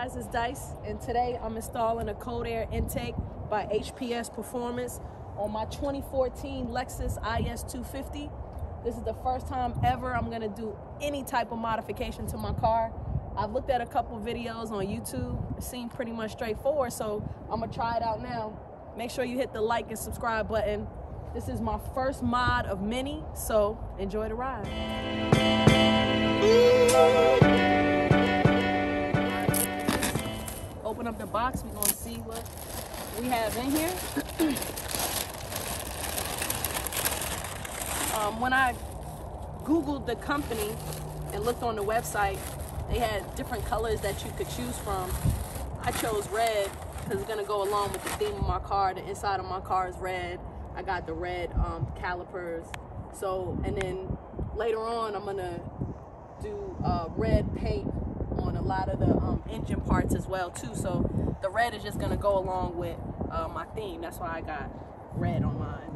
guys, it's Dice, and today I'm installing a cold air intake by HPS Performance on my 2014 Lexus IS 250. This is the first time ever I'm gonna do any type of modification to my car. I've looked at a couple videos on YouTube. It seemed pretty much straightforward, so I'm gonna try it out now. Make sure you hit the like and subscribe button. This is my first mod of many, so enjoy the ride. Open up the box, we're gonna see what we have in here. When I Googled the company and looked on the website, they had different colors that you could choose from. I chose red because it's gonna go along with the theme of my car. The inside of my car is red. I got the red calipers. So, and then later on, I'm gonna do red paint on a lot of the engine parts as well too. So the red is just gonna go along with my theme. That's why I got red on mine.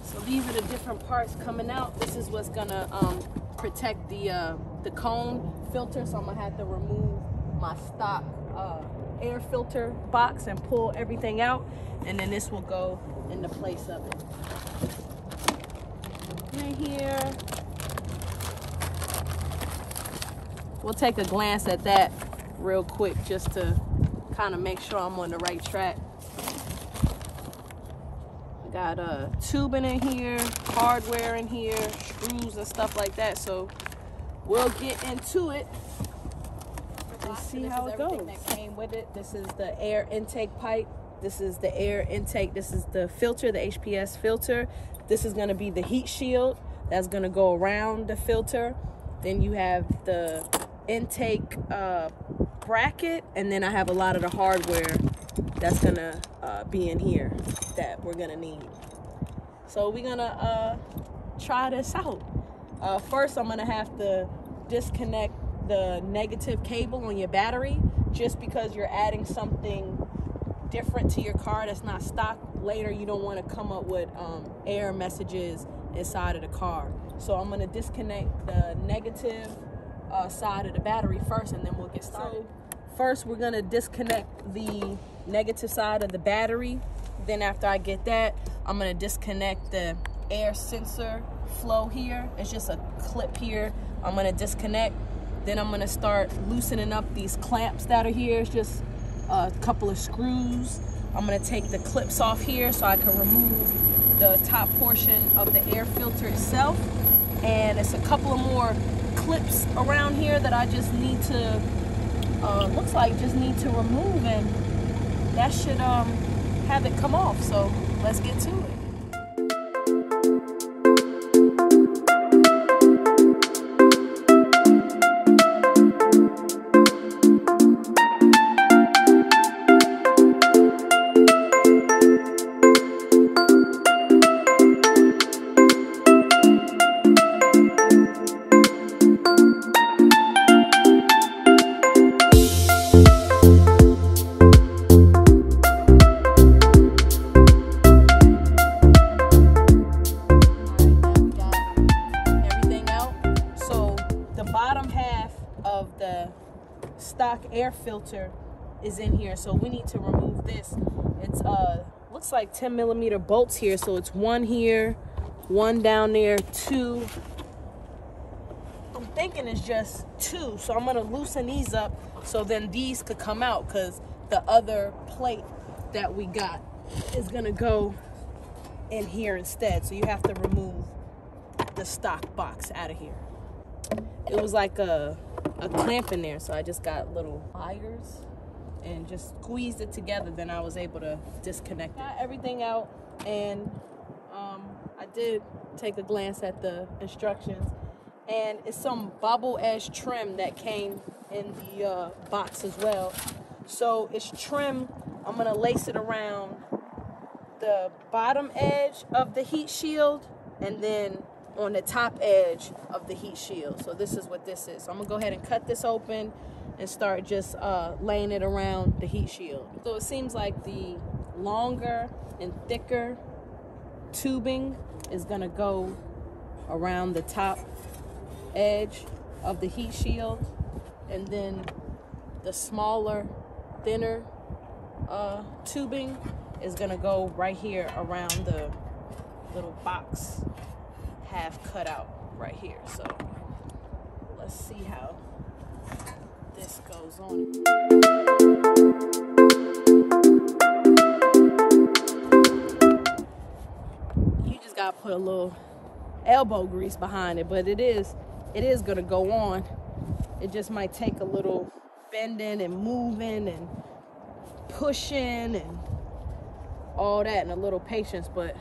So these are the different parts coming out. This is what's gonna protect the cone filter. So I'm gonna have to remove my stock air filter box and pull everything out, and then this will go in the place of it. Right here. We'll take a glance at that real quick just to kind of make sure I'm on the right track. Got tubing in here, hardware in here, screws and stuff like that. So we'll get into it and see how it goes. That came with it. This is the air intake pipe. This is the air intake. This is the filter, the HPS filter. This is going to be the heat shield that's going to go around the filter. Then you have the intake bracket, and then I have a lot of the hardware that's going to be in here that we're going to need. So we're going to try this out. First, I'm going to have to disconnect the negative cable on your battery, just because you're adding something different to your car that's not stock. Later you don't want to come up with error messages inside of the car. So I'm going to disconnect the negative side of the battery first, and then we'll get started. So first we're going to disconnect the negative side of the battery. Then after I get that, I'm going to disconnect the air sensor flow here. It's just a clip here. I'm going to disconnect. Then I'm going to start loosening up these clamps that are here. It's just a couple of screws. I'm going to take the clips off here so I can remove the top portion of the air filter itself. And it's a couple of more clips around here that I just need to, looks like just need to remove, and that should have it come off. So let's get to it. Of the stock air filter is in here, so we need to remove this. It's looks like 10mm bolts here, so it's one here, one down there, two. I'm thinking it's just two, so I'm gonna loosen these up so then these could come out, because the other plate that we got is gonna go in here instead. So you have to remove the stock box out of here. It was like a clamp in there, so I just got little pliers and just squeezed it together. Then I was able to disconnect it. Got everything out, and I did take a glance at the instructions, and it's some bobble edge trim that came in the box as well. So it's trim. I'm gonna lace it around the bottom edge of the heat shield, and then on the top edge of the heat shield. So this is what this is. So I'm gonna go ahead and cut this open and start just laying it around the heat shield. So it seems like the longer and thicker tubing is gonna go around the top edge of the heat shield, and then the smaller, thinner tubing is gonna go right here around the little box half cut out right here. So let's see how this goes on. You just gotta put a little elbow grease behind it, but it is gonna go on. It just might take a little bending and moving and pushing and all that, and a little patience, but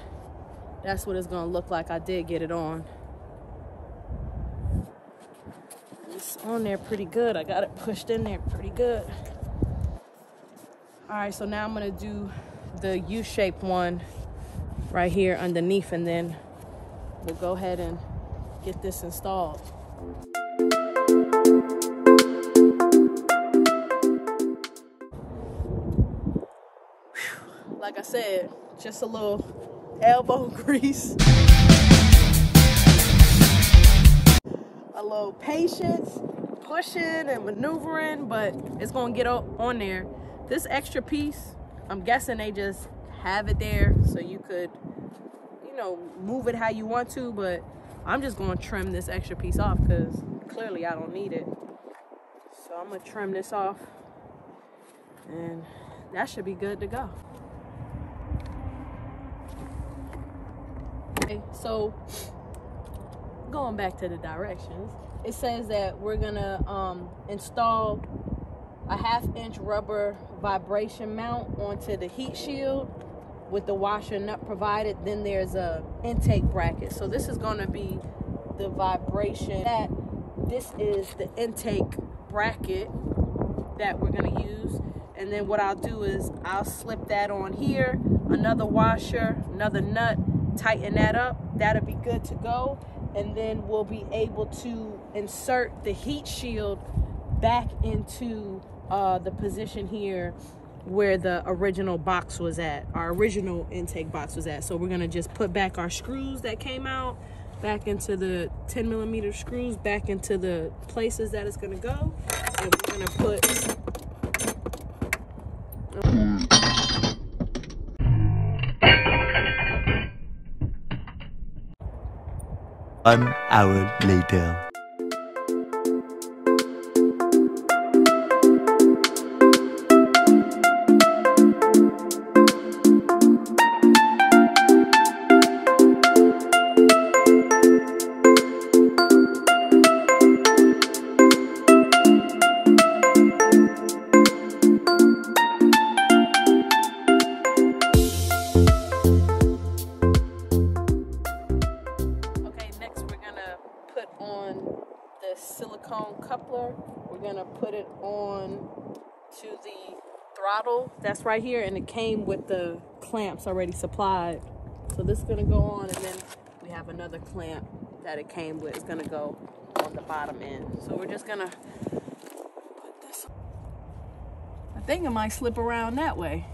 that's what it's gonna look like. I did get it on. It's on there pretty good. I got it pushed in there pretty good. All right, so now I'm gonna do the U-shaped one right here underneath, and then we'll go ahead and get this installed. Like I said, just a little elbow grease, a little patience, pushing and maneuvering, but it's gonna get on there. This extra piece, I'm guessing they just have it there so you could, you know, move it how you want to, but I'm just gonna trim this extra piece off because clearly I don't need it. So I'm gonna trim this off, and that should be good to go. Okay, so going back to the directions, it says that we're gonna install a 1/2-inch rubber vibration mount onto the heat shield with the washer nut provided. Then there's a intake bracket. So this is gonna be the vibration. This is the intake bracket that we're gonna use. And then what I'll do is I'll slip that on here, another washer, another nut, tighten that up. That'll be good to go. And then we'll be able to insert the heat shield back into the position here where the original box was at, our original intake box was at. So we're gonna just put back our screws that came out back into the 10mm screws back into the places that it's gonna go. And we're gonna put One hour later. silicone coupler. We're gonna put it on to the throttle that's right here, and it came with the clamps already supplied. So this is gonna go on, and then we have another clamp that it came with. It's gonna go on the bottom end. So we're just gonna put this. I think it might slip around that way.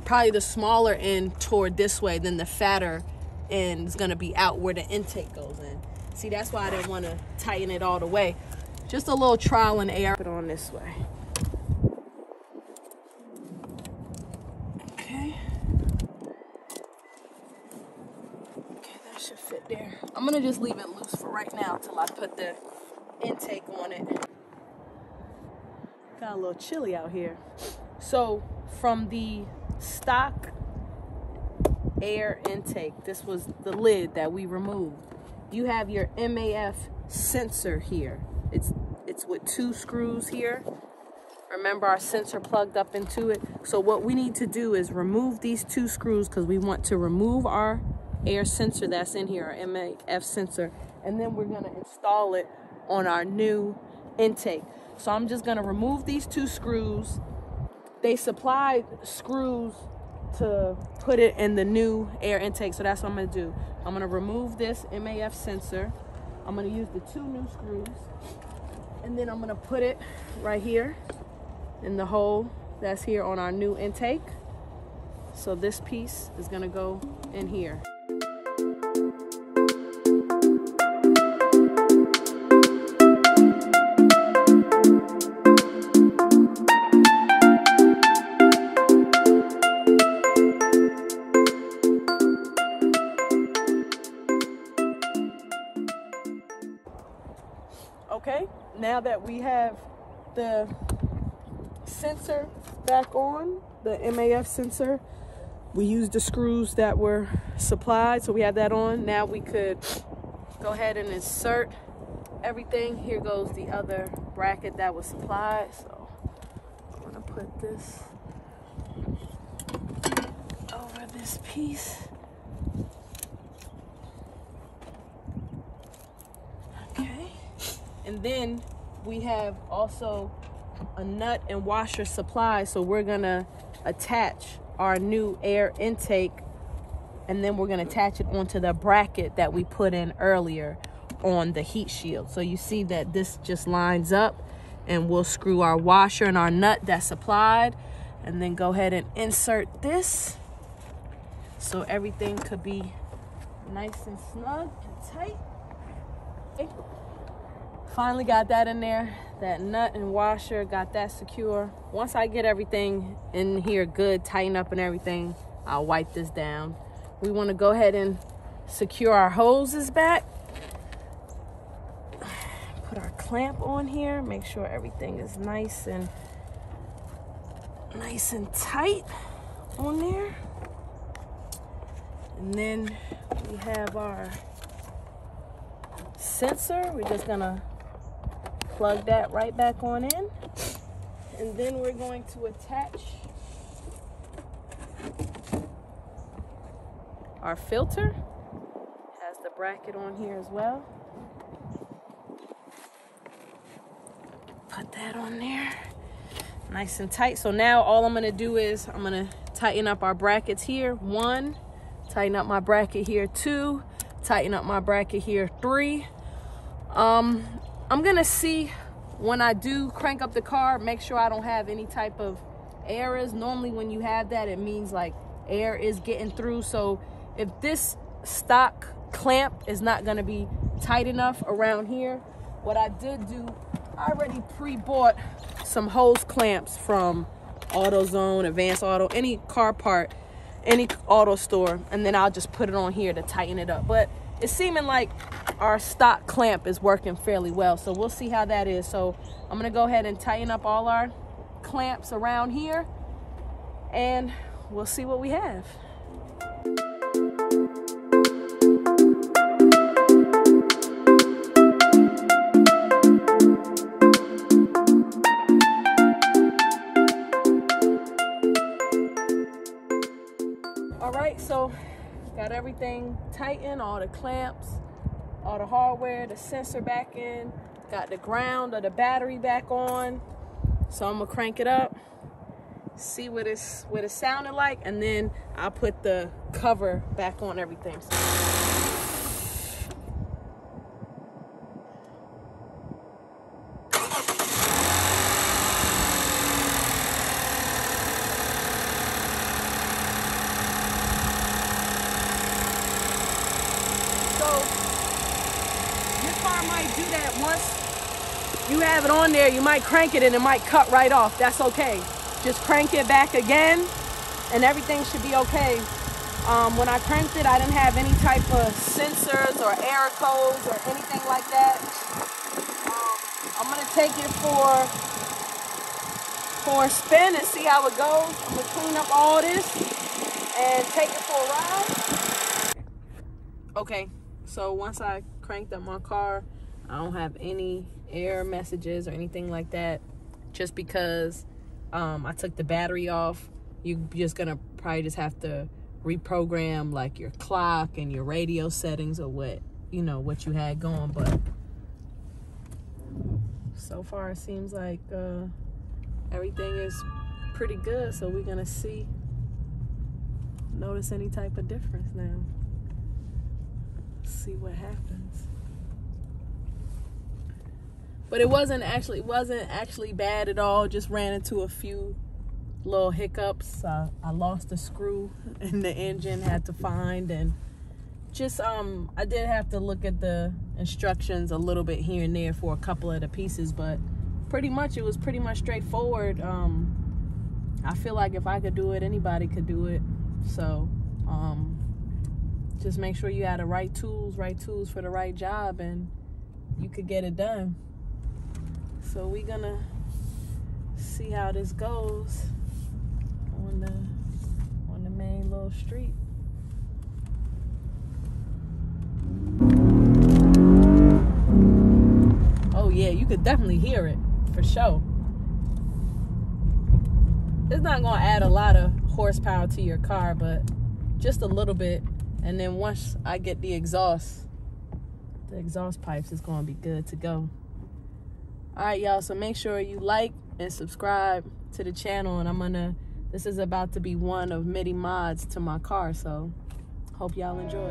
Probably the smaller end toward this way, then the fatter end is gonna be out where the intake goes in. See, that's why I didn't want to tighten it all the way. Just a little trial and error. Put it on this way. Okay. Okay, that should fit there. I'm gonna just leave it loose for right now till I put the intake on it. Got a little chilly out here. So from the stock air intake, this was the lid that we removed. You have your MAF sensor here. It's with 2 screws here. Remember, our sensor plugged up into it. So what we need to do is remove these 2 screws, because we want to remove our air sensor that's in here, our MAF sensor, and then we're gonna install it on our new intake. So I'm just gonna remove these 2 screws. They supplied screws to put it in the new air intake, so that's what I'm gonna do. I'm gonna remove this MAF sensor. I'm gonna use the 2 new screws, and then I'm gonna put it right here in the hole that's here on our new intake. So this piece is gonna go in here. now that we have the sensor back on, the MAF sensor, we used the screws that were supplied, so we have that on. Now we could go ahead and insert everything. Here goes the other bracket that was supplied. So I'm gonna put this over this piece. Okay. And then we have also a nut and washer supply. So we're gonna attach our new air intake, and then we're gonna attach it onto the bracket that we put in earlier on the heat shield. So you see that this just lines up, and we'll screw our washer and our nut that's supplied, and then go ahead and insert this so everything could be nice and snug and tight. Okay. Finally got that in there, that nut and washer, got that secure. Once I get everything in here good, tighten up and everything, I'll wipe this down. We want to go ahead and secure our hoses back. Put our clamp on here, make sure everything is nice and tight on there. And then we have our sensor. We're just gonna plug that right back on in, and then we're going to attach our filter. Has the bracket on here as well. Put that on there nice and tight. So now all I'm gonna do is I'm gonna tighten up our brackets here. 1, tighten up my bracket here. 2, tighten up my bracket here. 3. I'm gonna see when I do crank up the car, make sure I don't have any type of errors. Normally when you have that, it means like air is getting through. So if this stock clamp is not gonna be tight enough around here, what I did do, I already pre-bought some hose clamps from AutoZone, Advanced Auto, any car part, any auto store, and then I'll just put it on here to tighten it up. But it's seeming like our stock clamp is working fairly well, so we'll see how that is. So I'm gonna go ahead and tighten up all our clamps around here, and we'll see what we have. All right, so got everything tightened, all the clamps, all the hardware, the sensor back in, got the ground or the battery back on. So I'm gonna crank it up, see what it sounded like, and then I'll put the cover back on everything. Might do that once you have it on there. You might crank it and it might cut right off. That's okay. Just crank it back again and everything should be okay. When I cranked it, I didn't have any type of sensors or error codes or anything like that. I'm gonna take it for a spin and see how it goes. I'm gonna clean up all this and take it for a ride. Okay, so once I cranked up my car, I don't have any error messages or anything like that, just because I took the battery off. You're just gonna probably just have to reprogram like your clock and your radio settings or what you had going. But so far it seems like everything is pretty good, so we're gonna notice any type of difference now. See what happens. But it wasn't actually bad at all. Just ran into a few little hiccups. I lost a screw in the engine, had to find, and just I did have to look at the instructions a little bit here and there for a couple of the pieces, but it was pretty much straightforward. I feel like if I could do it, anybody could do it. So just make sure you have the right tools for the right job, and you could get it done. So we gonna see how this goes on the main little street. Oh yeah, you could definitely hear it for sure. It's not gonna add a lot of horsepower to your car, but just a little bit. And then once I get the exhaust pipes, it's gonna be good to go. All right, y'all, so make sure you like and subscribe to the channel, and this is about to be one of many mods to my car, so hope y'all enjoy.